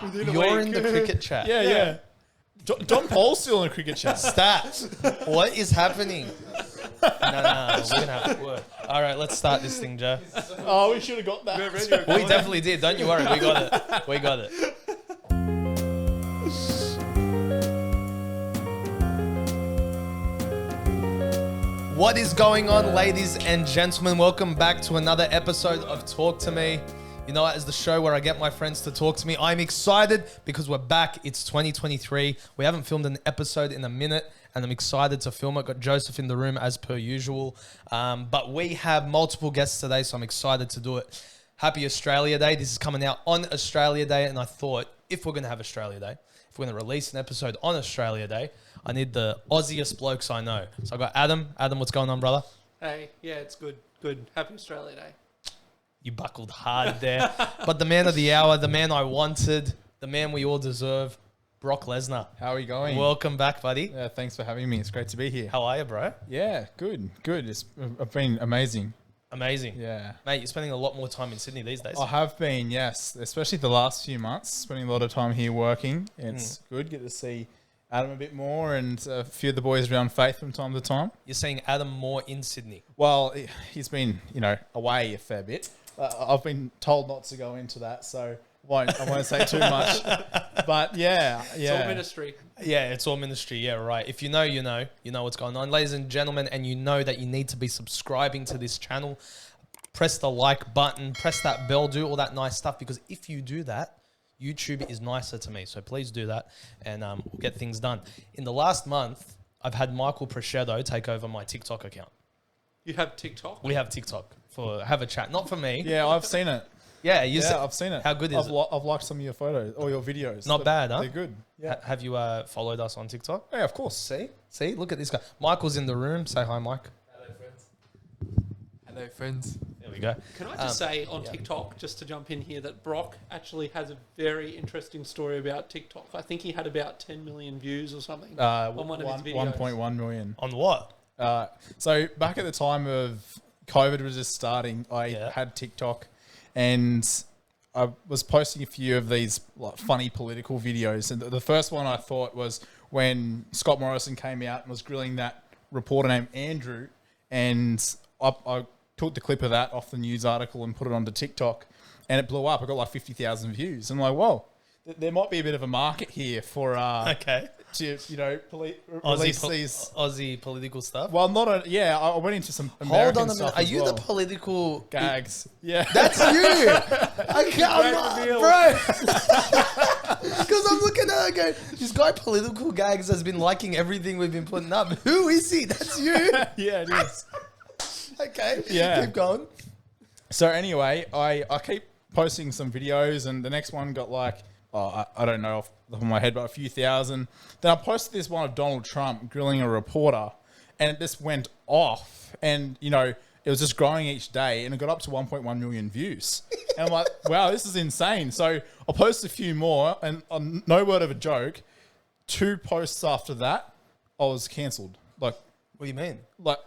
You're in the cricket chat. Yeah. John Paul's still in the cricket chat. Stats. What is happening? No, we're going to have to work. All right, let's start this thing, Joe. Oh, we should have got that. We definitely did. Don't you worry. We got it. What is going on, ladies and gentlemen? Welcome back to another episode of Talk to Me. You know, as the show where I get my friends to talk to me. I'm excited because we're back. It's 2023. We haven't filmed an episode in a minute, and I'm excited to film it. Got Joseph in the room as per usual. But we have multiple guests today, so I'm excited to do it. Happy Australia Day. This is coming out on Australia Day, and I thought if we're going to have Australia Day, if we're going to release an episode on Australia Day, I need the Aussiest blokes I know. So I got Adam. Adam, what's going on, brother? Hey, yeah, it's good. Good. Happy Australia Day. You buckled hard there. But the man of the hour, the man I wanted, the man we all deserve, Brock Lesnar. How are you going? Welcome back, buddy. Yeah, thanks for having me. It's great to be here. How are you, bro? Yeah, good. It's been amazing. Amazing. Yeah. Mate, you're spending a lot more time in Sydney these days. I have been, yes. Especially the last few months. Spending a lot of time here working. It's good. Get to see Adam a bit more and a few of the boys around Faith from time to time. You're seeing Adam more in Sydney. Well, he's been, away a fair bit. I've been told not to go into that, so I won't say too much. But yeah. It's all ministry. Yeah, it's all ministry. Yeah, right. If you know, you know what's going on. Ladies and gentlemen, and you know that you need to be subscribing to this channel. Press the like button, press that bell, do all that nice stuff, because if you do that, YouTube is nicer to me. So please do that, and we'll get things done. In the last month, I've had Michael Prosciutto take over my TikTok account. You have TikTok? We have TikTok have a chat. Not for me. Yeah, I've seen it. Yeah, I've seen it. How good is it? I've liked some of your photos or your videos. Not bad, huh? They're good. Yeah. Have you followed us on TikTok? Yeah, of course. See, look at this guy. Michael's in the room. Say hi, Mike. Hello, friends. There we go. Can I just say on TikTok, just to jump in here, that Brock actually has a very interesting story about TikTok. I think he had about 10 million views or something on one of his videos. 1.1 million. On what? So back at the time of COVID was just starting, I had TikTok and I was posting a few of these funny political videos. And the first one I thought was when Scott Morrison came out and was grilling that reporter named Andrew, and I took the clip of that off the news article and put it onto TikTok, and it blew up. I got like 50,000 views. I'm like, whoa, there might be a bit of a market here for to release these Aussie political stuff. Well, I went into some American Hold on a minute. stuff. Are you the political Gags? Yeah, that's you. I can't, bro. Because I'm looking at it, going, this guy political Gags has been liking everything we've been putting up. Who is he? That's you. Yeah, it is. Okay. Yeah. Keep going. So anyway, I keep posting some videos, and the next one got like, I don't know off the top of my head, but a few thousand. Then I posted this one of Donald Trump grilling a reporter, and it just went off. And, it was just growing each day, and it got up to 1.1 million views. And I'm like, wow, this is insane. So I posted a few more, and on no word of a joke, 2 posts after that, I was cancelled. Like, What do you mean? Like,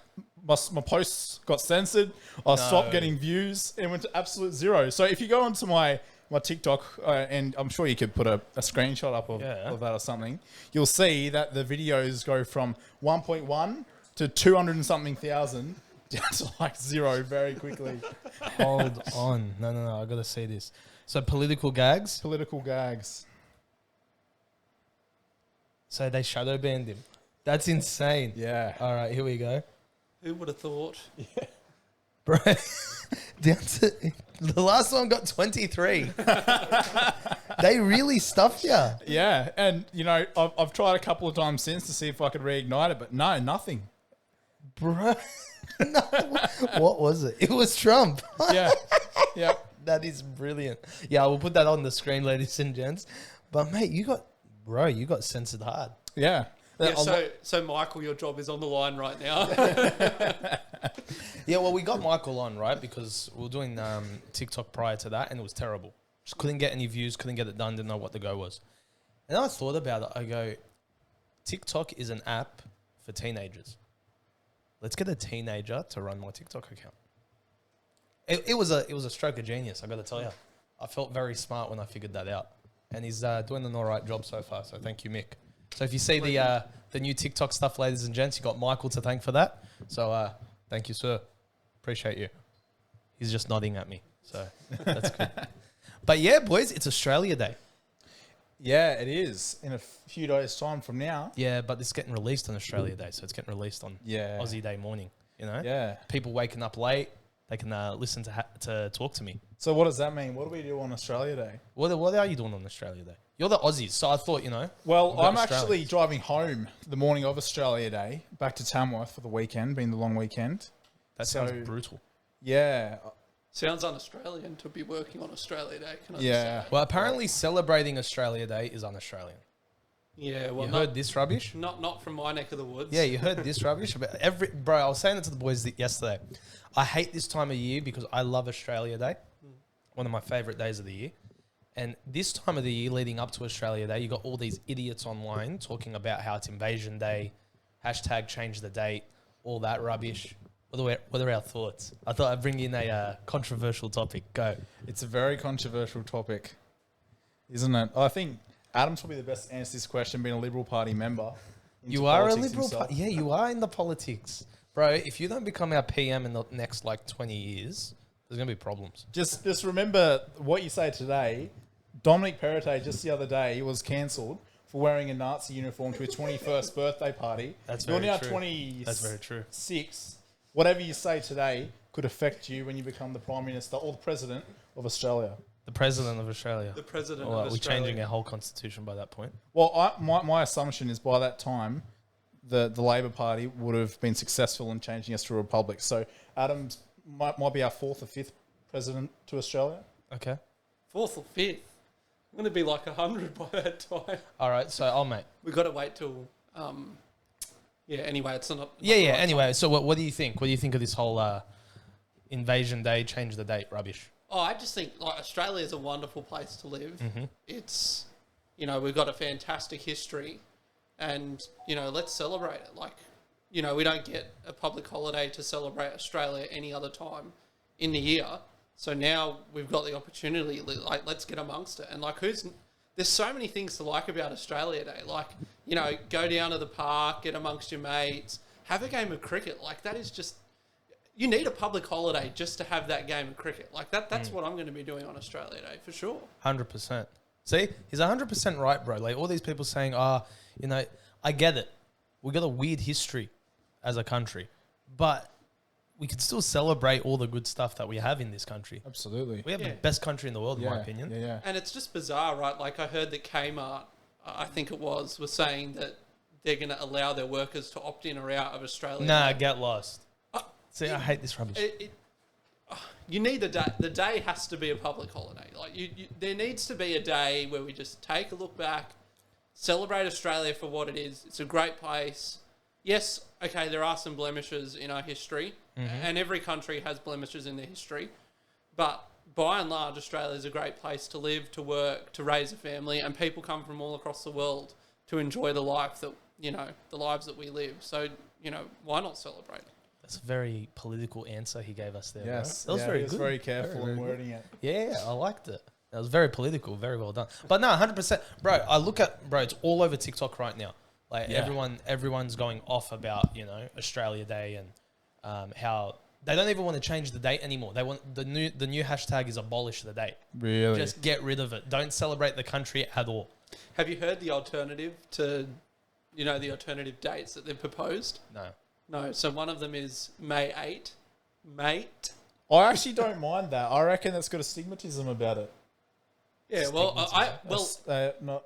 my posts got censored. I stopped getting views and went to absolute zero. So if you go onto my TikTok, and I'm sure you could put a screenshot up of that or something, you'll see that the videos go from 1.1 to 200 and something thousand down to like zero very quickly. Hold on. No. I got to see this. So political Gags. Political Gags. So they shadow banned him. That's insane. Yeah. All right, here we go. Who would have thought? Yeah. Bro, down to the last one got 23. They really stuffed you. Yeah, and I've tried a couple of times since to see if I could reignite it, but no, nothing. Bro, no. What was it? It was Trump. Yeah. That is brilliant. Yeah, we'll put that on the screen, ladies and gents. But mate, you got censored hard. Yeah. Yeah, so Michael, your job is on the line right now. Yeah, well, we got Michael on, right? Because we were doing TikTok prior to that, and it was terrible. Just couldn't get any views, couldn't get it done, didn't know what the go was. And then I thought about it. I go, TikTok is an app for teenagers. Let's get a teenager to run my TikTok account. It was a stroke of genius, I got to tell you. I felt very smart when I figured that out. and he's doing an all right job so far. So thank you, Mick. So if you see the new TikTok stuff, ladies and gents, you got Michael to thank for that. So thank you, sir. Appreciate you. He's just nodding at me, so that's good. But yeah, boys, it's Australia Day. Yeah, it is in a few days' time from now. Yeah, but it's getting released on Australia Day, so it's getting released on Aussie Day morning. You know, people waking up late, they can listen to talk to me. So what does that mean? What do we do on Australia Day? What are you doing on Australia Day? You're the Aussies, so I thought, you know. Well, I'm actually driving home the morning of Australia Day back to Tamworth for the weekend, being the long weekend. That sounds brutal. Yeah. Sounds un-Australian to be working on Australia Day. Can I just say? Well, apparently celebrating Australia Day is un-Australian. Yeah, well, you heard this rubbish? Not from my neck of the woods. Yeah, you heard this rubbish. Bro, I was saying it to the boys yesterday. I hate this time of year because I love Australia Day. One of my favourite days of the year. And this time of the year leading up to Australia Day, you got all these idiots online talking about how it's Invasion Day, hashtag change the date, all that rubbish. What are our thoughts? I thought I'd bring in a controversial topic. Go. It's a very controversial topic, isn't it? I think Adam's probably the best to answer this question, being a Liberal Party member. You are a Liberal Party. Yeah, you are in the politics. Bro, if you don't become our PM in the next 20 years, there's going to be problems. Just remember what you say today. Dominic Perrottet just the other day was cancelled for wearing a Nazi uniform to his 21st birthday party. That's very true. You're now 26. That's very true. Whatever you say today could affect you when you become the Prime Minister or the President of Australia. The President of Australia. The President of Australia. We're changing our whole constitution by that point. Well, my assumption is by that time, the Labor Party would have been successful in changing us to a republic. So Adams might be our 4th or 5th President to Australia. Okay. 4th or 5th? I'm going to be 100 by that time. All right, so mate. We've got to wait till... anyway, it's not... Anyway, so what do you think? What do you think of this whole Invasion Day, change the date rubbish? Oh, I just think Australia is a wonderful place to live. Mm-hmm. It's, we've got a fantastic history and, let's celebrate it. We don't get a public holiday to celebrate Australia any other time in the year. So now we've got the opportunity, let's get amongst it. And there's so many things to like about Australia Day. Go down to the park, get amongst your mates, have a game of cricket. That is just... You need a public holiday just to have that game of cricket. That's what I'm going to be doing on Australia Day, for sure. 100%. See, he's 100% right, bro. All these people saying, I get it. We got a weird history as a country, but we can still celebrate all the good stuff that we have in this country. Absolutely. We have the best country in the world, in my opinion. Yeah. And it's just bizarre, right? I heard that Kmart, I think it was saying that they're going to allow their workers to opt in or out of Australia. Nah, get lost. See, I hate this rubbish. You need a day. The day has to be a public holiday. There needs to be a day where we just take a look back, celebrate Australia for what it is. It's a great place. Yes, okay, there are some blemishes in our history, and every country has blemishes in their history. But by and large, Australia is a great place to live, to work, to raise a family, and people come from all across the world to enjoy the life that the lives that we live. So why not celebrate it? That's a very political answer he gave us there. Yes. Bro. That was very good. He was very careful in wording it. Yeah, I liked it. That was very political. Very well done. But no, 100%. Bro, I look at... Bro, it's all over TikTok right now. Everyone's going off about, Australia Day and how... They don't even want to change the date anymore. They want... The new hashtag is abolish the date. Really? Just get rid of it. Don't celebrate the country at all. Have you heard the alternative to... the alternative dates that they've proposed? No, so one of them is May 8, mate. I actually don't mind that. I reckon that's got a stigmatism about it. Yeah, not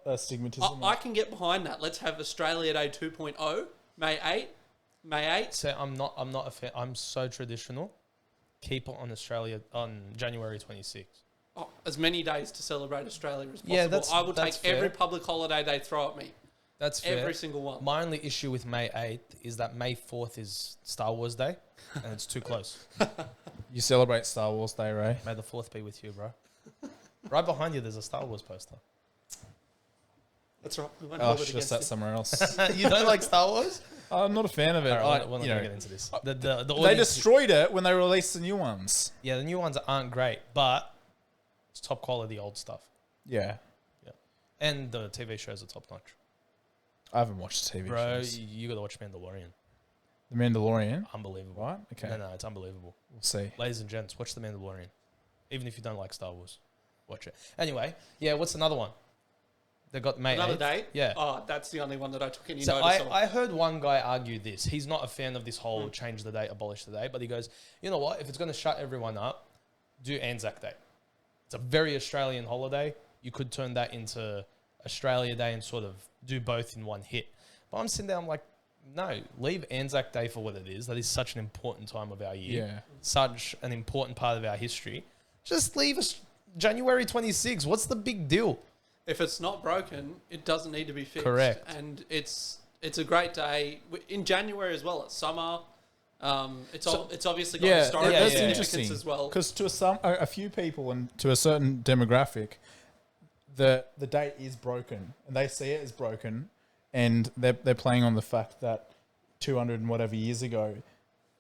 a stigmatism. I can get behind that. Let's have Australia Day 2.0, May 8. So I'm not a fan. I'm so traditional. Keep it on January 26th. As many days to celebrate Australia as possible. Yeah, I will take every public holiday they throw at me. That's fair. Every single one. My only issue with May 8th is that May 4th is Star Wars Day, and it's too close. You celebrate Star Wars Day, Ray? May the 4th be with you, bro. Right behind you, there's a Star Wars poster. That's right. We won't I hold it should have against sat you. somewhere else. You don't like Star Wars? I'm not a fan of it. All right, we're not going to get into this. They destroyed it when they released the new ones. Yeah, the new ones aren't great, but it's top quality old stuff. Yeah. And the TV shows are top notch. I haven't watched TV Bro, shows. you got to watch Mandalorian. The Mandalorian. Unbelievable. Right? Okay. No, it's unbelievable. We'll see. Ladies and gents, watch The Mandalorian. Even if you don't like Star Wars, watch it. Anyway, yeah, what's another one? They got May Another 8th. date? Yeah. Oh, that's the only one that I took any So notice of. I heard one guy argue this. He's not a fan of this whole change the date, abolish the date, but he goes, you know what? If it's going to shut everyone up, do Anzac Day. It's a very Australian holiday. You could turn that into Australia Day and sort of do both in one hit. But I'm sitting there, I'm like, no, leave Anzac Day for what it is. That is such an important time of our year. Yeah. Such an important part of our history. Just leave us January 26th. What's the big deal? If it's not broken, it doesn't need to be fixed. Correct. And it's a great day. In January as well, it's summer. It's obviously got historical that's significance interesting as well. Because to a few people and to a certain demographic, the date is broken, and they see it as broken, and they're playing on the fact that 200 and whatever years ago,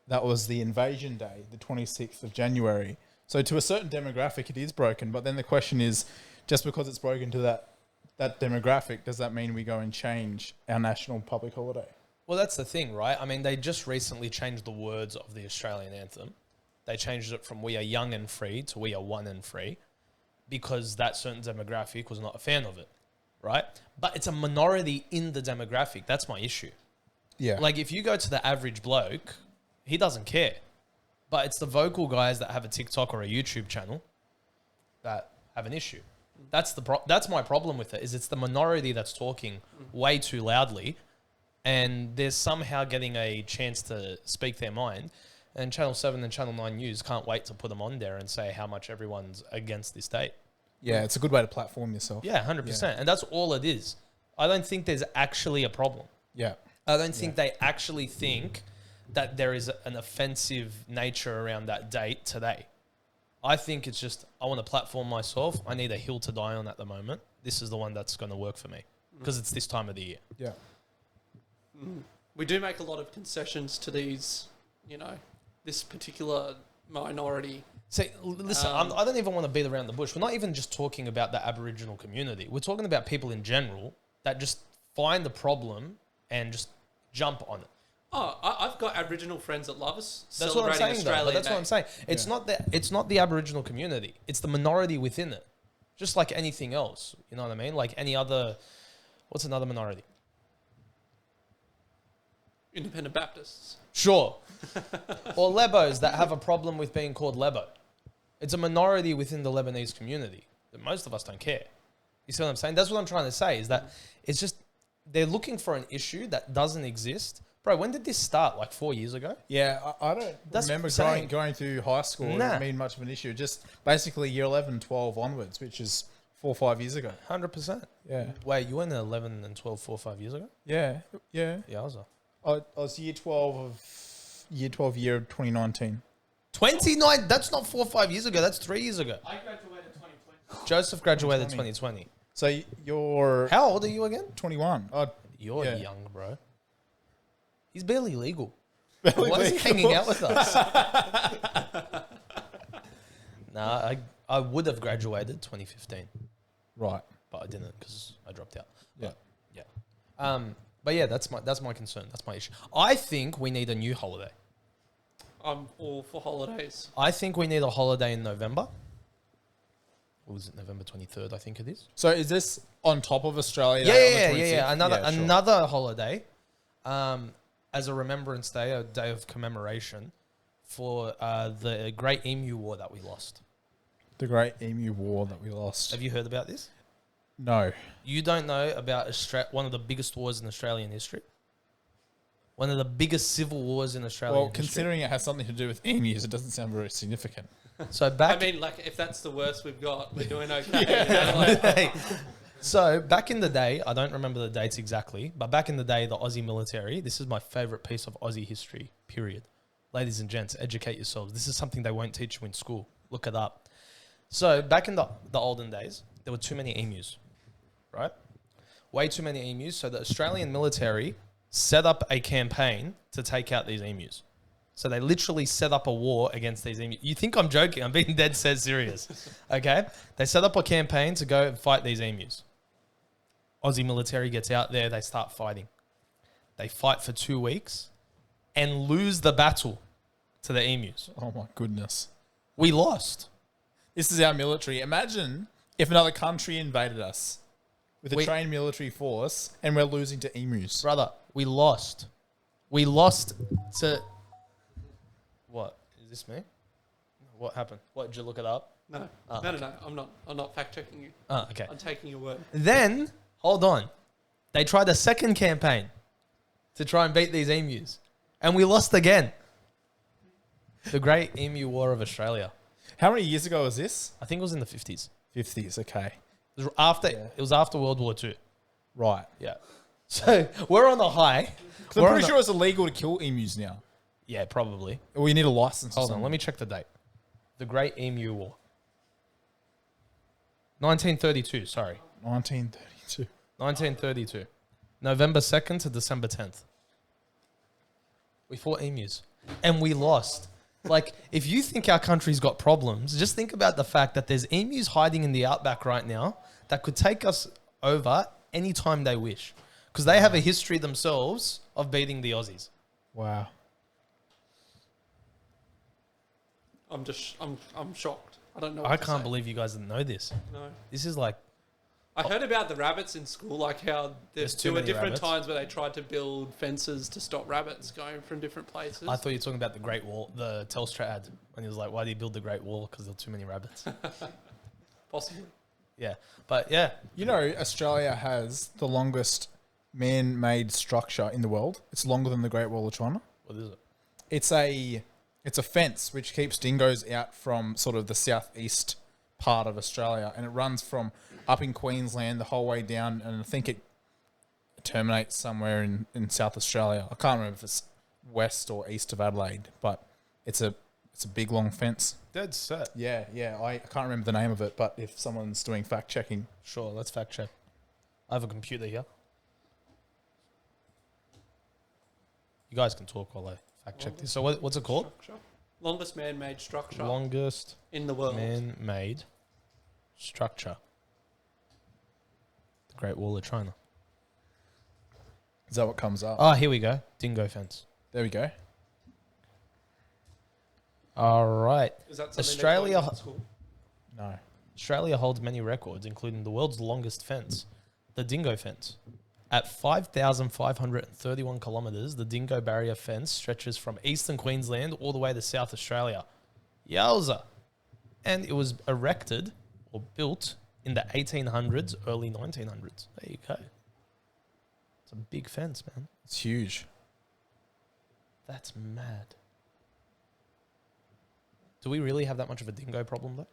that was the invasion day, the 26th of January. So to a certain demographic, it is broken. But then the question is, just because it's broken to that demographic, does that mean we go and change our national public holiday? Well, that's the thing, right? I mean, they just recently changed the words of the Australian anthem. They changed it from "We are young and free" to "We are one and free," because that certain demographic was not a fan of it, right? But it's a minority in the demographic. That's my issue. Yeah. Like, if you go to the average bloke, he doesn't care. But it's the vocal guys that have a TikTok or a YouTube channel that have an issue. That's that's my problem with it, is it's the minority that's talking way too loudly, and they're somehow getting a chance to speak their mind. And Channel 7 and Channel 9 News can't wait to put them on there and say how much everyone's against this date. Yeah, it's a good way to platform yourself. Yeah, 100%. Yeah. And that's all it is. I don't think there's actually a problem. Yeah. I don't think they actually think that there is an offensive nature around that date today. I think it's just, I want to platform myself. I need a hill to die on at the moment. This is the one that's going to work for me because it's this time of the year. Yeah. We do make a lot of concessions to these, this particular minority. See, listen, I don't even want to beat around the bush. We're not even just talking about the Aboriginal community. We're talking about people in general that just find the problem and just jump on it. Oh, I've got Aboriginal friends that love us. That's what I'm saying, Australia though. But that's Day. what I'm saying. It's not the Aboriginal community. It's the minority within it. Just like anything else. You know what I mean? Like any other... What's another minority? Independent Baptists. Sure. Or Lebos that have a problem with being called Lebo. It's a minority within the Lebanese community. Most of us don't care. You see what I'm saying? That's what I'm trying to say, is that it's just... They're looking for an issue that doesn't exist. Bro, when did this start? Like 4 years ago? Yeah, I don't remember going through high school. It didn't mean much of an issue. Just basically year 11, 12 onwards, which is 4 or 5 years ago. 100%. Yeah. Wait, you went to 11 and 12 4 or 5 years ago? Yeah. Yeah. Yeah, I was. I was year 12 of 2019. 29? That's not 4 or 5 years ago. That's 3 years ago. I graduated 2020. Joseph graduated 2020. So you're... How old are you again? 21. You're Yeah. young, bro. He's barely legal. Barely Why is he legal. hanging out with us? Nah, I would have graduated 2015, Right. but I didn't because I dropped out. Yeah. But yeah, that's my concern. That's my issue. I think we need a new holiday. I'm all for holidays. I think we need a holiday in November. What was it? November 23rd, I think it is. So is this on top of Australia Day on the 26th? Yeah. Sure. Another holiday, as a remembrance day, a day of commemoration for the Great Emu War that we lost. The Great Emu War that we lost. Have you heard about this? No. You don't know about one of the biggest wars in Australian history? One of the biggest civil wars in Australian history. Considering it has something to do with emus, it doesn't sound very significant. So back... I mean, like, if that's the worst we've got, we're doing okay. So back in the day, I don't remember the dates exactly, but back in the day, the Aussie military, this is my favourite piece of Aussie history, period. Ladies and gents, educate yourselves. This is something they won't teach you in school. Look it up. So back in the olden days, there were too many emus, right? Way too many emus. So the Australian military set up a campaign to take out these emus. So they literally set up a war against these emus. You think I'm joking? I'm being dead set serious. Okay? They set up a campaign to go and fight these emus. Aussie military gets out there, they start fighting. They fight for 2 weeks and lose the battle to the emus. Oh my goodness. We lost. This is our military. Imagine if another country invaded us with a trained military force and we're losing to emus. Brother, we lost. We lost to... What? Is this me? What happened? What, did you look it up? No. Oh, No. I'm not fact checking you. Oh, okay. I'm taking your word. Then, hold on. They tried a second campaign to try and beat these emus. And we lost again. The Great Emu War of Australia. How many years ago was this? I think it was in the 50s. 50s, okay. It was after World War II. Right. Yeah. So, we're on the high. I'm pretty sure it's illegal to kill emus now. Yeah, probably. We need a license. Hold on, let me check the date. The Great Emu War. 1932, sorry. 1932. 1932. November 2nd to December 10th. We fought emus. And we lost. Like, if you think our country's got problems, just think about the fact that there's emus hiding in the outback right now that could take us over anytime they wish. Because they have a history themselves of beating the Aussies. Wow. I'm shocked. I don't know. I can't believe you guys didn't know this. No. This is like... I heard about the rabbits in school, like how there were many different rabbits. times where they tried to build fences to stop rabbits going from different places. I thought you were talking about the Great Wall, the Telstra ad. And he was like, why do you build the Great Wall? Because there were too many rabbits. Possibly. Yeah. But yeah. You know, Australia has the longest man-made structure in the world. It's longer than the Great Wall of China. What is it? It's a fence which keeps dingoes out from sort of the southeast part of Australia, and it runs from up in Queensland the whole way down, and I think it terminates somewhere in South Australia. I can't remember if it's west or east of Adelaide, but it's a big long fence. Dead set. Yeah. I can't remember the name of it, but if someone's doing fact checking, Sure, let's fact check. I have a computer here. You guys can talk while I fact check this. So what's it called? Structure. Longest man-made structure Longest in the world. man-made structure. The Great Wall of China. is that what comes up? Oh, here we go. Dingo fence. There we go. All right. Is that something Australia- they taught you at school? No. Australia holds many records, including the world's longest fence, the dingo fence. At 5,531 kilometres, the dingo barrier fence stretches from eastern Queensland all the way to South Australia. Yowza! And it was erected or built in the 1800s, early 1900s. There you go. It's a big fence, man. It's huge. That's mad. Do we really have that much of a dingo problem, though?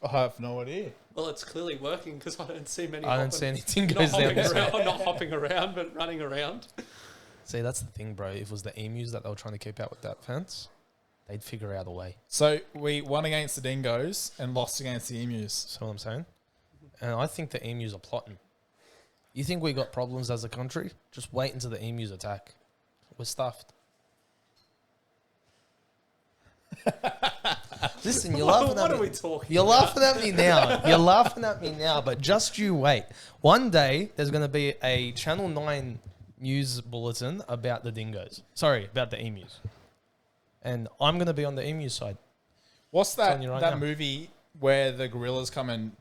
I have no idea. Well, it's clearly working because I don't see many. I don't see any not dingoes down hopping this way. around, not hopping around, but running around. See, that's the thing, bro. If it was the emus that they were trying to keep out with that fence, they'd figure out a way. So we won against the dingoes and lost against the emus. See what I'm saying? And I think the emus are plotting. You think we got problems as a country? Just wait until the emus attack. We're stuffed. Listen, you're laughing at What me. are we talking You're about? laughing at me now. You're laughing at me now, but just you wait. One day, there's going to be a Channel 9 news bulletin about the dingoes. Sorry, about the emus. And I'm going to be on the emu side. What's that telling you right that now. movie where the gorillas come and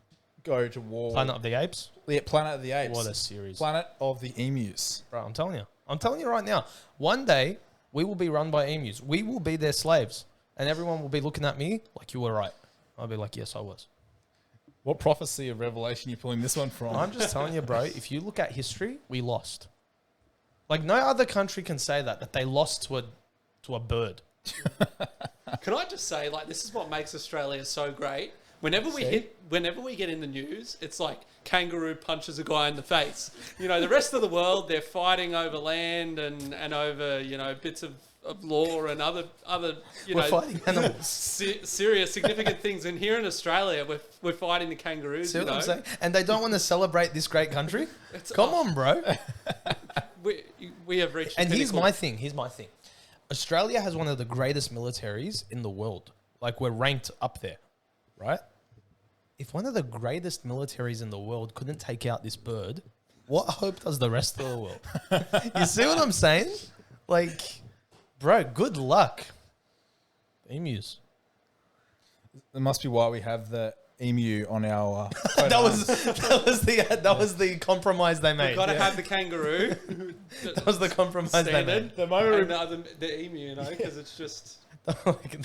go to war? Planet of the Apes? Yeah, Planet of the Apes. What a series. Planet of the Emus. Bro, I'm telling you. I'm telling you right now. One day, we will be run by emus. We will be their slaves. And everyone will be looking at me like, you were right. I'll be like, yes, I was. What prophecy of Revelation are you pulling this one from? I'm just telling you, bro, if you look at history, we lost. Like, no other country can say that they lost to a bird. Can I just say, like, this is what makes Australia so great. Whenever we get in the news, it's like kangaroo punches a guy in the face. You know, the rest of the world, they're fighting over land and over, you know, bits of law and other you We're know, fighting animals. serious, significant things. And here in Australia, we're fighting the kangaroos. See what you know? I'm saying? And they don't want to celebrate this great country? Come on, bro. We have reached. And the here's pinnacle. my thing. Australia has one of the greatest militaries in the world. Like, we're ranked up there, right? if one of the greatest militaries in the world couldn't take out this bird, what hope does the rest of the world? You see what I'm saying? Like, bro, good luck. Emus. That must be why we have the emu on our. that was the compromise they made. We've got to have the kangaroo. That was the compromise they made. The moment the emu, you know, because it's just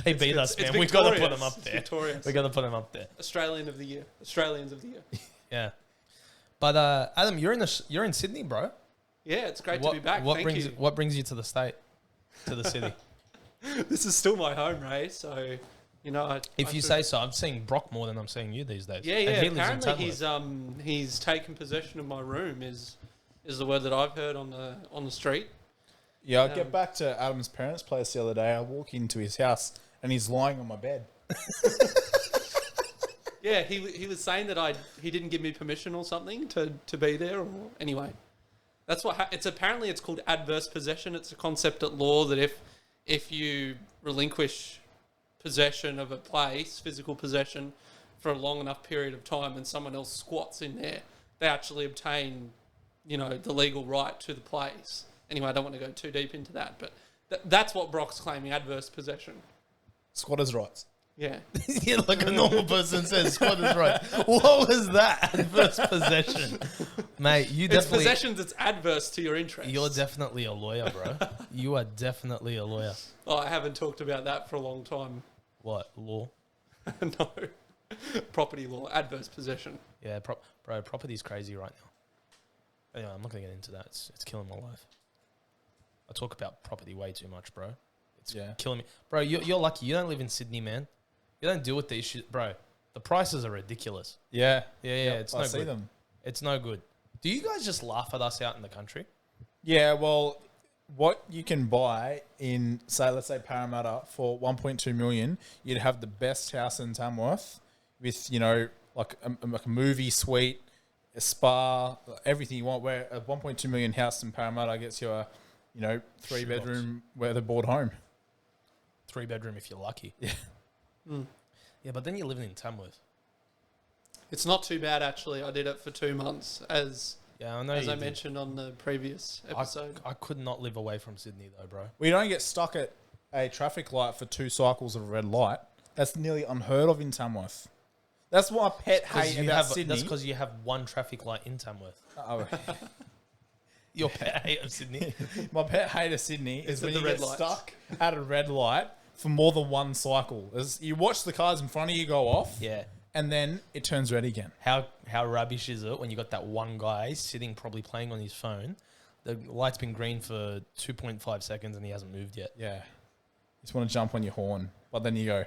They beat us, man. it's We've got to put victorious. them up It's there. victorious. We've got to put them up there. Australians of the year. Yeah. But Adam, you're in Sydney, bro. Yeah, it's great to be back. Thank you. What brings you to the state, to the city? This is still my home, Ray. So, you know, If you say so, I'm seeing Brock more than I'm seeing you these days. Yeah, And yeah. he lives in Apparently, Tamworth. he's taken possession of my room. Is the word that I've heard on the street. Yeah, I get back to Adam's parents' place the other day. I walk into his house and he's lying on my bed. Yeah, he was saying that he didn't give me permission or something to be there. Or anyway, that's what it's apparently it's called adverse possession. It's a concept at law that if you relinquish possession of a place, physical possession, for a long enough period of time, and someone else squats in there, they actually obtain, you know, the legal right to the place. Anyway, I don't want to go too deep into that, but that's what Brock's claiming, adverse possession. Squatters' rights. Yeah. Yeah, like a normal person says, squatters' right. What was that? Adverse possession. Mate, you It's definitely... possessions that's adverse to your interest. You're definitely a lawyer, bro. You are definitely a lawyer. Oh, I haven't talked about that for a long time. What? Law? No. Property law, adverse possession. Yeah, bro, property's crazy right now. Anyway, I'm not going to get into that. It's killing my life. I talk about property way too much, bro. It's killing me. Bro, you're lucky. You don't live in Sydney, man. You don't deal with the issues. Bro, the prices are ridiculous. Yeah. Yeah, Yep, it's I no see good. them. It's no good. Do you guys just laugh at us out in the country? Yeah, well, what you can buy in, say, let's say Parramatta for 1.2 million, you'd have the best house in Tamworth with, you know, like a movie suite, a spa, everything you want. Where a 1.2 million house in Parramatta gets you a, you know, 3-bedroom weatherboard home. 3-bedroom if you're lucky. Yeah. Yeah, but then you're living in Tamworth. It's not too bad, actually. I did it for 2 months, as Yeah, I know. I mentioned on the previous episode. I could not live away from Sydney though, bro. We don't get stuck at a traffic light for 2 cycles of a red light. That's nearly unheard of in Tamworth. That's what I pet hate about Sydney. That's because you have one traffic light in Tamworth. Oh, Your pet hate of Sydney. my pet hate of Sydney is when the you red get lights. stuck at a red light for more than one cycle. You watch the cars in front of you go off, Yeah. and then it turns red again. How rubbish is it when you got that one guy sitting probably playing on his phone? The light's been green for 2.5 seconds and he hasn't moved yet. Yeah. You just want to jump on your horn, but then you go,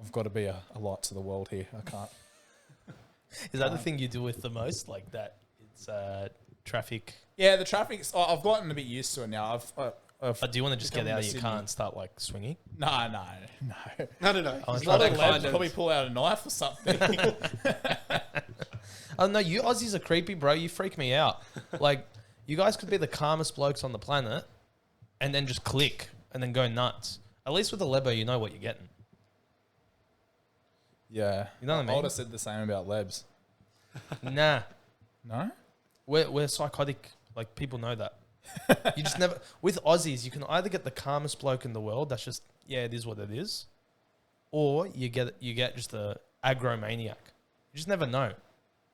I've got to be a light to the world here. I can't. Is that the thing you do with the most? Like that? It's traffic. Yeah, the traffic's... I've gotten a bit used to it now. But do you want to just get Becoming out a of your car Sydney. and start like swinging? No. No. Oh, It's try not that that kind kind of. Probably pull out a knife or something. Oh no, you Aussies are creepy, bro. You freak me out. Like, you guys could be the calmest blokes on the planet and then just click and then go nuts. At least with a Lebo, you know what you're getting. Yeah. You know what I mean? I would have said the same about Lebs. Nah. No? We're psychotic. Like, people know that. You just never... With Aussies, you can either get the calmest bloke in the world, that's just, yeah, it is what it is, or you get just the aggro maniac. You just never know.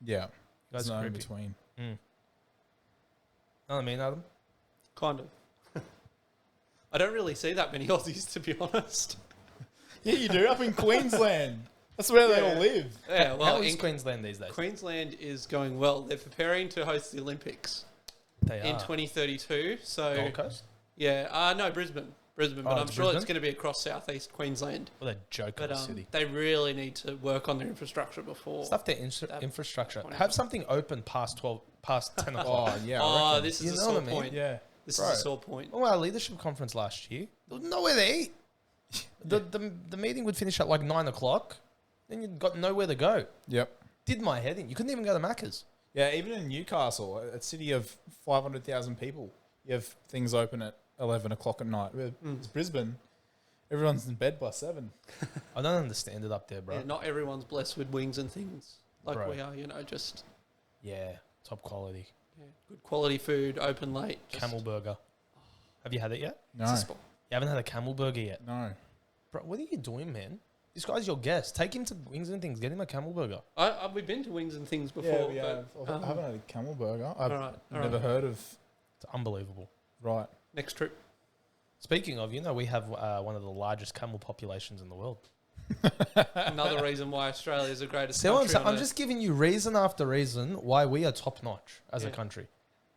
Yeah. You There's guys no are in creepy. between. Know what I mean, Adam? Kind of. I don't really see that many Aussies, to be honest. Yeah, you do. Up in Queensland. That's where they all live. Yeah, How well, is Queensland these days? Queensland is going well. They're preparing to host the Olympics They in are. 2032. So, Gold Coast? yeah, no, Brisbane, but Oh, I'm it's sure it's Brisbane? going to be across southeast Queensland. What a joke of But a city. they really need to work on their infrastructure before. Stuff their that- infrastructure. 20. Have something open past 10 o'clock. Oh, yeah. I Oh, reckon. this is You a know sore what I mean? point. Yeah. This Bro. is a sore point. Oh, our leadership conference last year, there was nowhere to eat. The meeting would finish at like 9 o'clock. Then you got nowhere to go. Yep. Did my head in. You couldn't even go to Maccas. Yeah, even in Newcastle, a city of 500,000 people, you have things open at 11 o'clock at night. It's Brisbane. Everyone's in bed by 7. I don't understand it up there, bro. Yeah, not everyone's blessed with wings and things like Bro. we are. You know, just Yeah, top quality. good quality food, open late. Just, Camel burger. Have you had it yet? No, It's a spot. You haven't had a camel burger yet? no. Bro, what are you doing, man? This guy's your guest. Take him to Wings and Things. Get him a camel burger. We've been to wings and things before. Yeah, we but, have. I haven't had a camel burger. I've all never right. heard of. It's unbelievable. Right. Next trip. Speaking of, we have one of the largest camel populations in the world. Another reason why Australia is the greatest See what I'm country saying? on I'm just giving you reason after reason why we are top notch as a Yeah. country.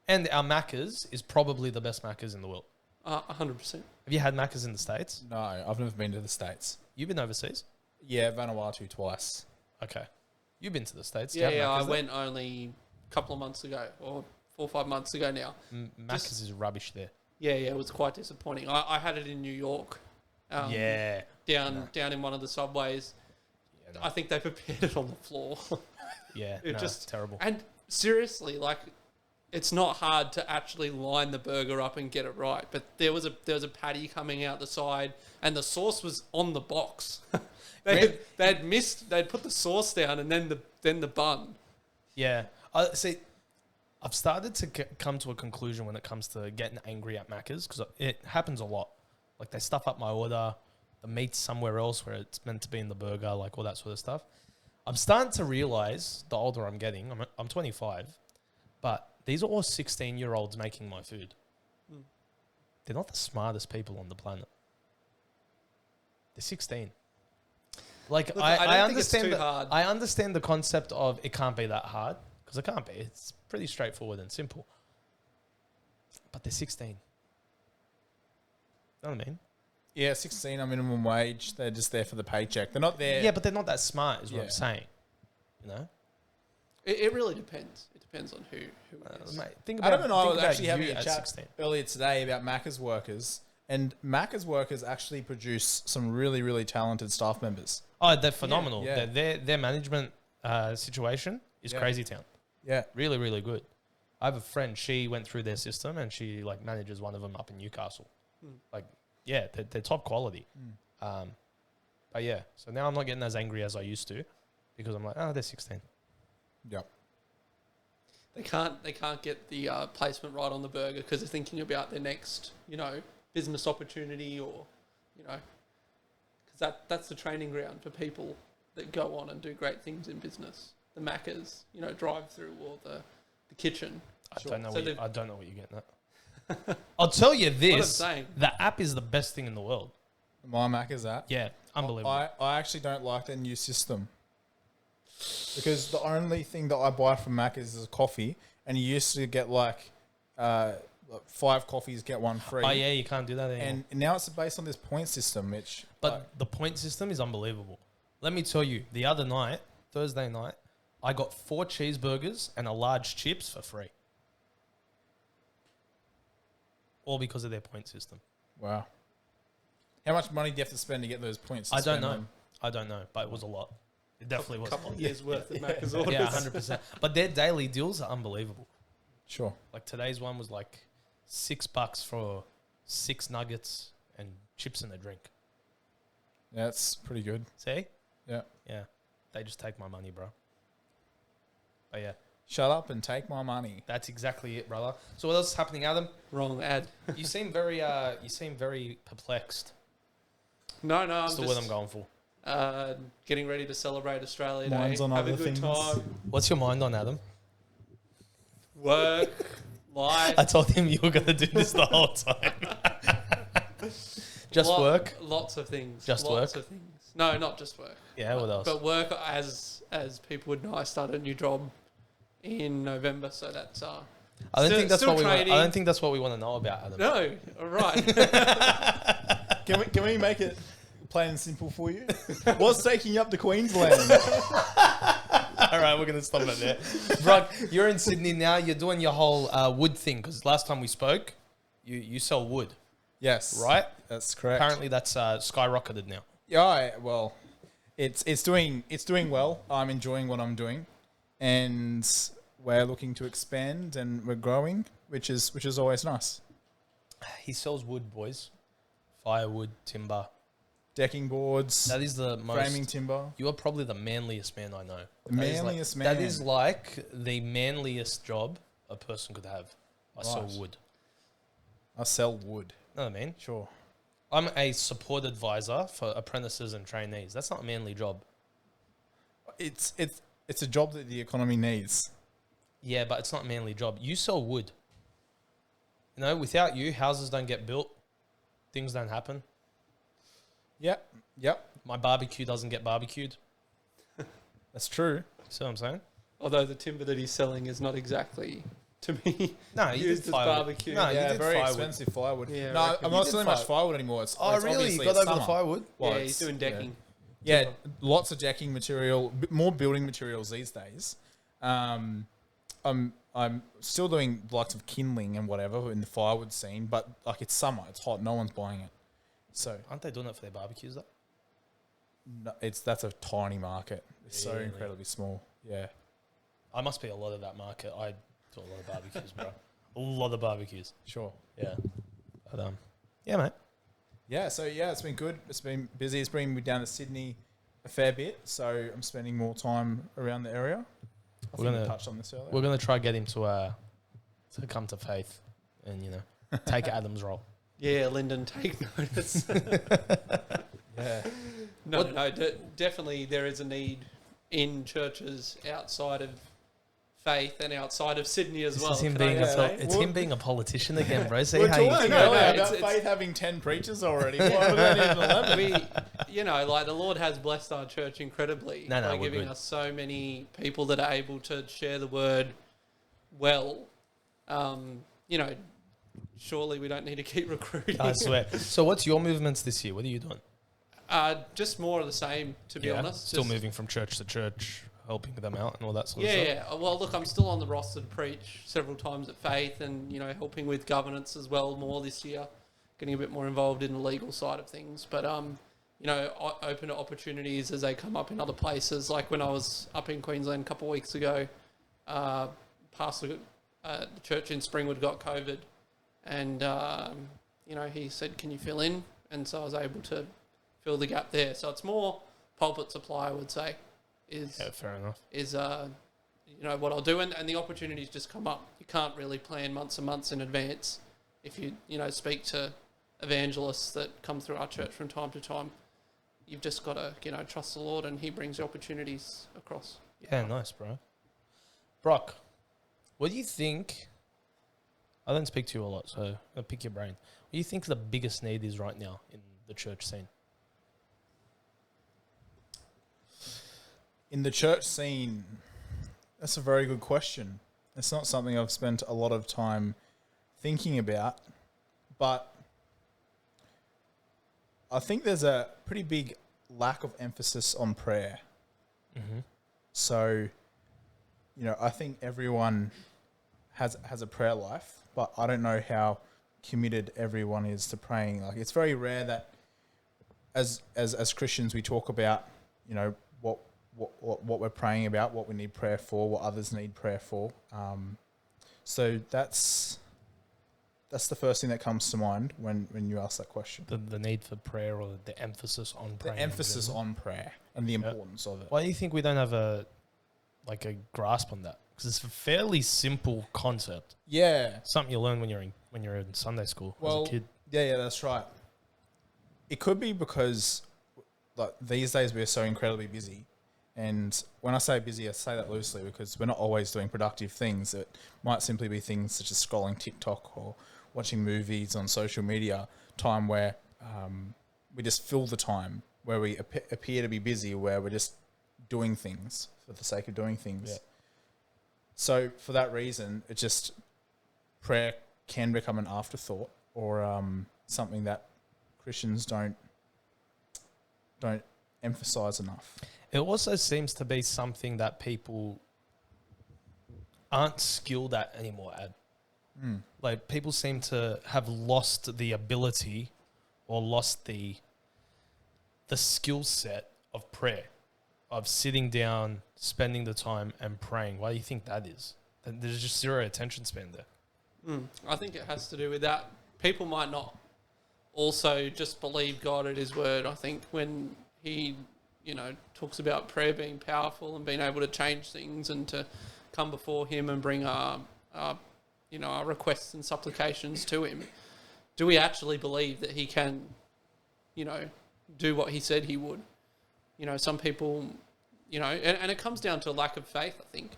And our Maccas is probably the best Maccas in the world. 100%. Have you had Maccas in the States? No, I've never been to the States. You've been overseas? Yeah, Vanuatu twice. Okay. You've been to the States? Do you Yeah, have yeah. I Maccas there? went only a couple of months ago, or 4 or 5 months ago now. Maccas is rubbish there. Yeah, it was quite disappointing. I had it in New York. Yeah. Down in one of the subways. Yeah, no. I think they prepared it on the floor. Yeah, It no, just- terrible. And seriously, like, it's not hard to actually line the burger up and get it right. But there was a patty coming out the side, and the sauce was on the box. They'd put the sauce down, and then the bun. Yeah. See, I've started to come to a conclusion when it comes to getting angry at Maccas, because it happens a lot. Like, they stuff up my order, the meat's somewhere else where it's meant to be in the burger, like all that sort of stuff. I'm starting to realize, the older I'm getting, I'm 25, but these are all 16-year-olds making my food. They're not the smartest people on the planet. They're 16. Like, Look, I don't think it's understand too hard. I understand the concept of it can't be that hard, because it can't be. It's pretty straightforward and simple. But they're 16. You know what I mean? Yeah, 16 are minimum wage. They're just there for the paycheck. They're not there. Yeah, but they're not that smart, is what I'm Yeah. saying. You know? It really depends. It depends on who it is. Mate, think about Adam and I think was about actually you having a at chat 16. earlier today about Maccas Workers, and Maccas Workers actually produce some really, really talented staff members. Oh, they're phenomenal. yeah. Their management situation is Yeah. crazy town. Yeah. Really, really good. I have a friend. She went through their system and she like manages one of them up in Newcastle. Like, yeah, they're top quality. But yeah, so now I'm not getting as angry as I used to, because I'm like, oh, they're 16. Yep. They can't get the placement right on the burger because they're thinking about their next, business opportunity, or, because that's the training ground for people that go on and do great things in business. The Maccas, drive through, or the kitchen. I Sure. don't know. So I don't know what you're getting at. I'll tell you What I'm this: saying. the app is the best thing in the world. My Maccas app. Yeah, unbelievable. I actually don't like their new system, because the only thing that I buy from Maccas is coffee, and you used to get like 5 coffees get one free. Oh yeah, you can't do that anymore. And now it's based on this point system, which But the point system is unbelievable. Let me tell you, the other night, Thursday night, I got 4 cheeseburgers and a large chips for free. All because of their point system. wow. How much money do you have to spend to get those points? to I don't spend know. on? I don't know, but it was a lot. It definitely was. A couple of years worth of Maccas orders. Yeah, 100%. But their daily deals are unbelievable. Sure. Like today's one was like $6 for 6 nuggets and chips and a drink. Yeah, that's pretty good. See? Yeah. Yeah. They just take my money, bro. But yeah, Shut up and take my money. that's exactly it, brother. So what else is happening, Adam? Wrong ad. You seem very perplexed. No, I'm That's the word I'm just going for. getting ready to celebrate Australia Mine's Day. on Have a other good things. time. What's your mind on, Adam? Work, life. I told him you were going to do this the whole time. Just work? Lots of things. Just lots work? of things. No, not just work. Yeah, what else? But work, as people would know, I started a new job in November, so that's I don't think that's still what we want. trading. I don't think that's what we want to know about, Adam. no. All right. Can we make it plain and simple for you? What's taking you up to Queensland? All right, we're going to stop it there. Brock, you're in Sydney now. You're doing your whole wood thing, because last time we spoke, you sell wood, Yes. right? That's correct. Apparently that's skyrocketed now. Yeah, well, it's doing well. I'm enjoying what I'm doing, and we're looking to expand, and we're growing, which is always nice. He sells wood, boys. Firewood, timber, decking boards, That is the most... framing timber. You are probably the manliest man I know. The manliest man. That is like the manliest job a person could have. I sell wood. I sell wood. Know what I mean? Sure. I'm a support advisor for apprentices and trainees. That's not a manly job. It's a job that the economy needs. Yeah, but it's not a manly job. You sell wood. You know, without you, houses don't get built. Things don't happen. Yep. My barbecue doesn't get barbecued. That's true. See what I'm saying? Although the timber that he's selling is not exactly, to me, No, you used did as firewood. barbecue. No, you Yeah, did very firewood. expensive firewood. Yeah, no, I reckon I'm you not did selling much fire- firewood anymore. It's Oh, it's really? obviously You got it's over the summer. firewood? Well, Yeah, it's- he's doing decking. Yeah, lots of decking material, more building materials these days. I'm still doing lots of kindling and whatever in the firewood scene, but like it's summer, it's hot, no one's buying it. So Aren't they doing it for their barbecues though? no, that's a tiny market. It's so Really? incredibly small. Yeah. I must be a lot of that market. I do a lot of barbecues, bro. A lot of barbecues. Sure. Yeah. But, yeah, mate. Yeah, so yeah, it's been good. It's been busy. It's bringing me down to Sydney a fair bit, so I'm spending more time around the area. I think I touched on this earlier. We're gonna try get him to come to faith, and take Adam's role. Yeah, Lyndon, take notice. Yeah. No, definitely there is a need in churches outside of faith and outside of Sydney as well. It's him Can I being just say? him being a politician again, bro. See We're how you talking No, earlier it's- about Faith having 10 preachers already. Why would they need 11? The Lord has blessed our church incredibly No, by we're giving good. us so many people that are able to share the word well. Surely we don't need to keep recruiting. I swear. So, what's your movements this year? What are you doing? Just more of the same, to be honest. Still Just- moving from church to church, helping them out and all that sort of Yeah, stuff. yeah. Well, look, I'm still on the roster to preach several times at Faith and, helping with governance as well more this year, getting a bit more involved in the legal side of things. But, open to opportunities as they come up in other places. Like when I was up in Queensland a couple of weeks ago, pastor the church in Springwood got COVID and, he said, can you fill in? And so I was able to fill the gap there. So it's more pulpit supply, I would say, Yeah, fair enough. is what I'll do, and the opportunities just come up. You can't really plan months and months in advance. If you speak to evangelists that come through our church from time to time, you've just got to trust the Lord, and He brings the opportunities across. Yeah, nice, bro. Brock, what do you think? I don't speak to you a lot, so I'll pick your brain. What do you think the biggest need is right now in the church scene? In the church scene, that's a very good question. It's not something I've spent a lot of time thinking about, but I think there's a pretty big lack of emphasis on prayer. Mm-hmm. So, I think everyone has a prayer life, but I don't know how committed everyone is to praying. Like, it's very rare that as Christians we talk about, what we're praying about, what we need prayer for, what others need prayer for. So that's the first thing that comes to mind when you ask that question. The need for prayer, or the emphasis on prayer. The emphasis on prayer and the importance of it. Why do you think we don't have a grasp on that? Because it's a fairly simple concept. Yeah. Something you learn when you're in Sunday school as a kid. Yeah, that's right. It could be because these days we're so incredibly busy. And when I say busy, I say that loosely because we're not always doing productive things. It might simply be things such as scrolling TikTok or watching movies on social media, time where we just fill the time, where we appear to be busy, where we're just doing things for the sake of doing things. Yeah. So for that reason, prayer can become an afterthought or something that Christians don't emphasize enough. It also seems to be something that people aren't skilled at anymore, Ad. Like, people seem to have lost the ability or lost the skill set of prayer, of sitting down, spending the time and praying. Why do you think that is? There's just zero attention span there. I think it has to do with that. People might not also just believe God at his word. I think when he, talks about prayer being powerful and being able to change things and to come before him and bring our requests and supplications to him, do we actually believe that he can, do what he said he would? Some people, and it comes down to a lack of faith, I think,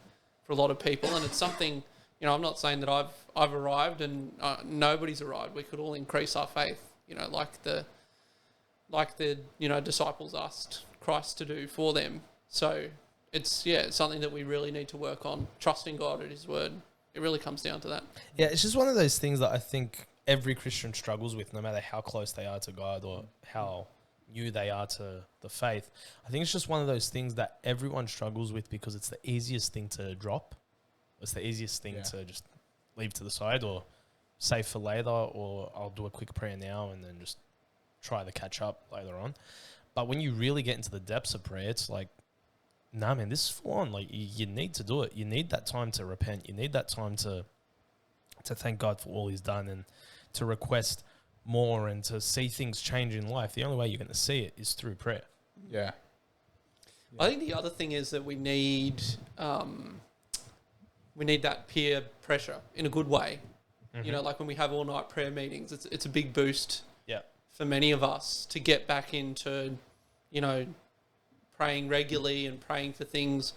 for a lot of people. And it's something, I'm not saying that I've arrived and nobody's arrived. We could all increase our faith, like the disciples asked Christ to do for them. So it's something that we really need to work on, trusting God at his word. It really comes down to that. Yeah, it's just one of those things that I think every Christian struggles with, no matter how close they are to God or how new they are to the faith. I think it's just one of those things that everyone struggles with because it's the easiest thing to drop. It's the easiest thing to just leave to the side or save for later, or I'll do a quick prayer now and then just try to catch up later on. But when you really get into the depths of prayer, it's like, nah, man, this is full on. Like, you need to do it. You need that time to repent. You need that time to thank God for all he's done and to request more and to see things change in life. The only way you're going to see it is through prayer. Yeah. I think the other thing is that we need that peer pressure in a good way. Mm-hmm. Like when we have all-night prayer meetings, it's a big boost for many of us to get back into, praying regularly and praying for things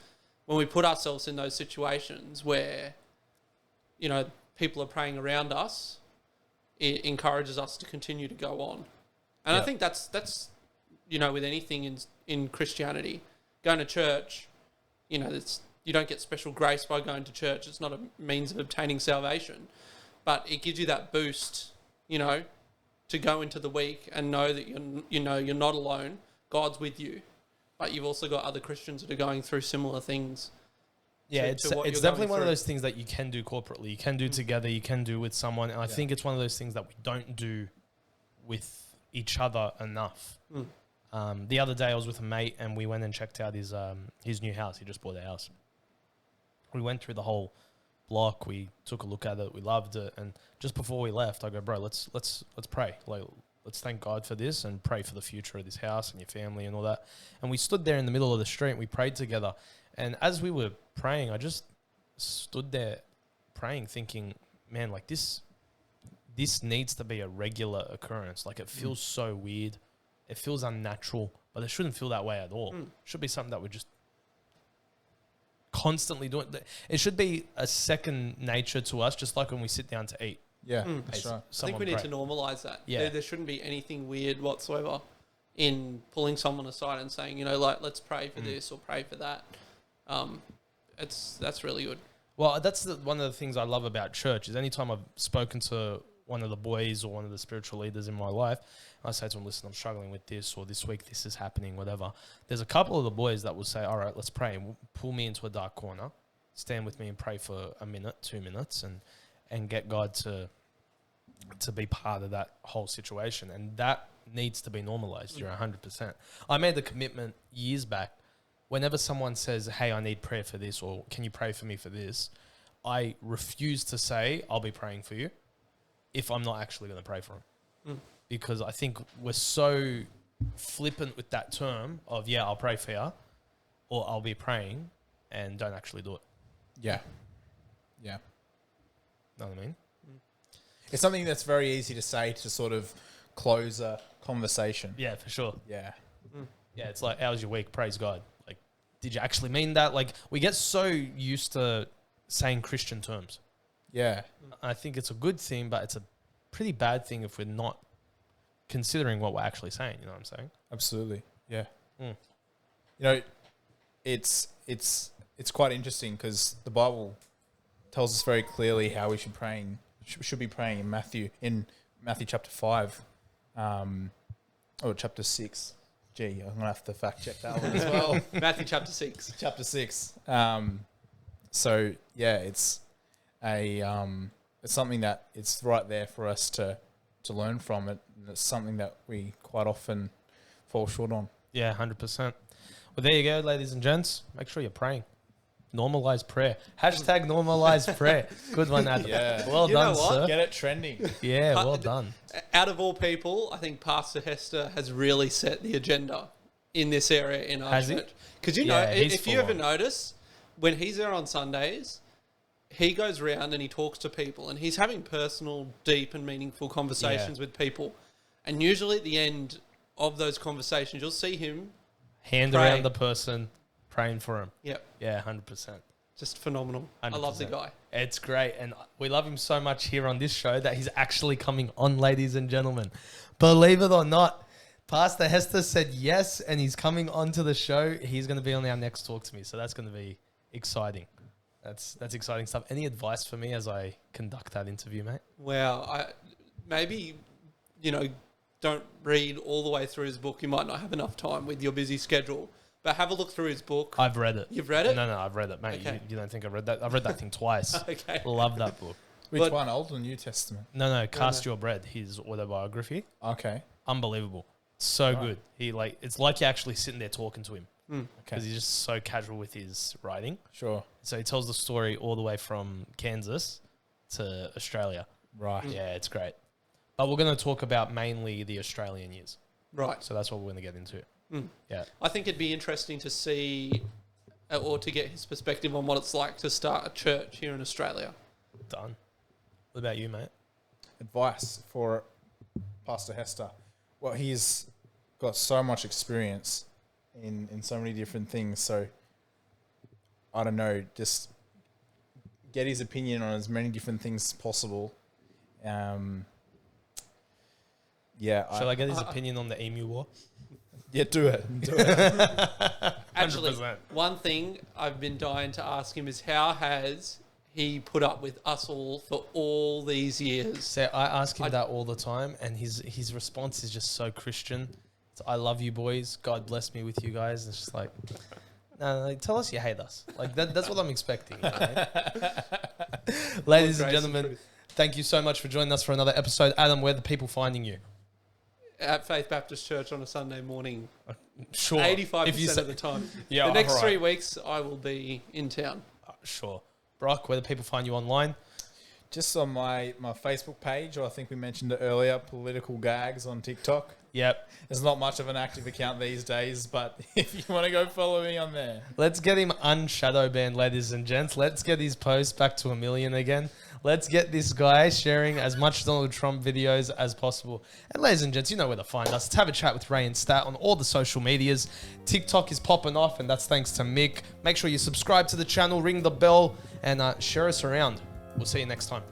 when we put ourselves in those situations where, people are praying around us. It encourages us to continue to go on. And I think that's with anything in Christianity, going to church, you don't get special grace by going to church. It's not a means of obtaining salvation, but it gives you that boost, to go into the week and know that you're not alone. God's with you, but you've also got other Christians that are going through similar things. Yeah, it's definitely one of those things that you can do corporately. You can do together. You can do with someone. And I think it's one of those things that we don't do with each other enough. The other day I was with a mate and we went and checked out his new house. He just bought a house. We went through the whole block. We took a look at it. We loved it. And just before we left, I go, bro, let's pray. Like, let's thank God for this and pray for the future of this house and your family and all that. And we stood there in the middle of the street and we prayed together. And as we were praying, I just stood there praying, thinking, man, like this needs to be a regular occurrence. Like, it feels so weird. It feels unnatural, but it shouldn't feel that way at all. It should be something that we're just constantly doing. It should be a second nature to us, just like when we sit down to eat. Yeah, that's right. I think we need to normalise that. Yeah. There shouldn't be anything weird whatsoever in pulling someone aside and saying, let's pray for this or pray for that. That's really good. Well, that's one of the things I love about church is anytime I've spoken to one of the boys or one of the spiritual leaders in my life, I say to them, listen, I'm struggling with this, or this week this is happening, whatever. There's a couple of the boys that will say, all right, let's pray. And pull me into a dark corner, stand with me and pray for a minute, 2 minutes, and get God to be part of that whole situation. And that needs to be normalized. You're 100%. I made the commitment years back. Whenever someone says, hey, I need prayer for this, or can you pray for me for this, I refuse to say, I'll be praying for you if I'm not actually going to pray for them. Because I think we're so flippant with that term of, I'll pray for you, or I'll be praying, and don't actually do it. Yeah. Yeah. Know what I mean? It's something that's very easy to say to sort of close a conversation. Yeah, for sure. Yeah. Yeah, it's like, how was your week? Praise God. Like, did you actually mean that? Like, we get so used to saying Christian terms. Yeah. I think it's a good thing, but it's a pretty bad thing if we're not considering what we're actually saying. You know what I'm saying? Absolutely. Yeah. It's quite interesting because the Bible tells us very clearly how we should be praying in Matthew chapter 5, or chapter 6. Gee, I'm gonna have to fact check that one as well. Matthew chapter 6. Chapter 6. So yeah, it's something that it's right there for us to learn from it. And it's something that we quite often fall short on. Yeah, 100%. Well, there you go, ladies and gents. Make sure you're praying. Normalise prayer. Hashtag normalise prayer. Good one, Adam. Yeah. Well You know done, what? sir. Get it trending. Yeah, well done. Out of all people, I think Pastor Hester has really set the agenda in this area in our Has he? church. Because you know, Yeah, he's if you full ever on. notice, when he's there on Sundays, he goes around and he talks to people, and he's having personal, deep, and meaningful conversations with people. And usually at the end of those conversations, you'll see him. Hand Pray. around the person, praying for him. Yep, Yeah, 100%. just phenomenal. I love the 100%. guy. It's great. And we love him so much here on this show that he's actually coming on, ladies and gentlemen. Believe it or not, Pastor Hester said yes, and he's coming onto the show. He's going to be on our next Talk to Me. So that's going to be exciting. That's exciting stuff. Any advice for me as I conduct that interview, mate? Wow. Maybe, don't read all the way through his book. You might not have enough time with your busy schedule. But have a look through his book. I've read it. You've read it? No, I've read it, mate. Okay. You don't think I've read that? I've read that thing twice. Okay. Love that book. Which But- one? Old or New Testament? No, Cast Your Bread, his autobiography. Okay. Unbelievable. So good. It's like you're actually sitting there talking to him Okay. because he's just so casual with his writing. Sure. So he tells the story all the way from Kansas to Australia. Right. Yeah, it's great. But we're going to talk about mainly the Australian years. Right. So that's what we're going to get into. Yeah. I think it'd be interesting to see or to get his perspective on what it's like to start a church here in Australia. Done. What about you, mate? Advice for Pastor Hester. Well, he's got so much experience in so many different things. So, I don't know, just get his opinion on as many different things as possible. Yeah. Shall I get his opinion on the Emu War? Yeah, do it. Actually, 100%. one thing I've been dying to ask him is how has he put up with us all for all these years? So I ask him that all the time, and his response is just so Christian. It's, I love you, boys. God bless me with you guys. It's just like, no, tell us you hate us. Like that's what I'm expecting. You know? Ladies and Grace and gentlemen, truth. thank you so much for joining us for another episode. Adam, where are the people finding you? At Faith Baptist Church on a Sunday morning, Sure. 85% of the time. Yeah, the next right. 3 weeks, I will be in town. Sure. Brock, where do people find you online? Just on my Facebook page, or I think we mentioned it earlier, Political Gags on TikTok. Yep. There's not much of an active account these days, but if you want to go follow me on there. Let's get him unshadow banned, ladies and gents. Let's get his post back to 1 million again. Let's get this guy sharing as much Donald Trump videos as possible. And ladies and gents, you know where to find us. Let's have a chat with Ray and Stat on all the social medias. TikTok is popping off, and that's thanks to Mick. Make sure you subscribe to the channel, ring the bell, and share us around. We'll see you next time.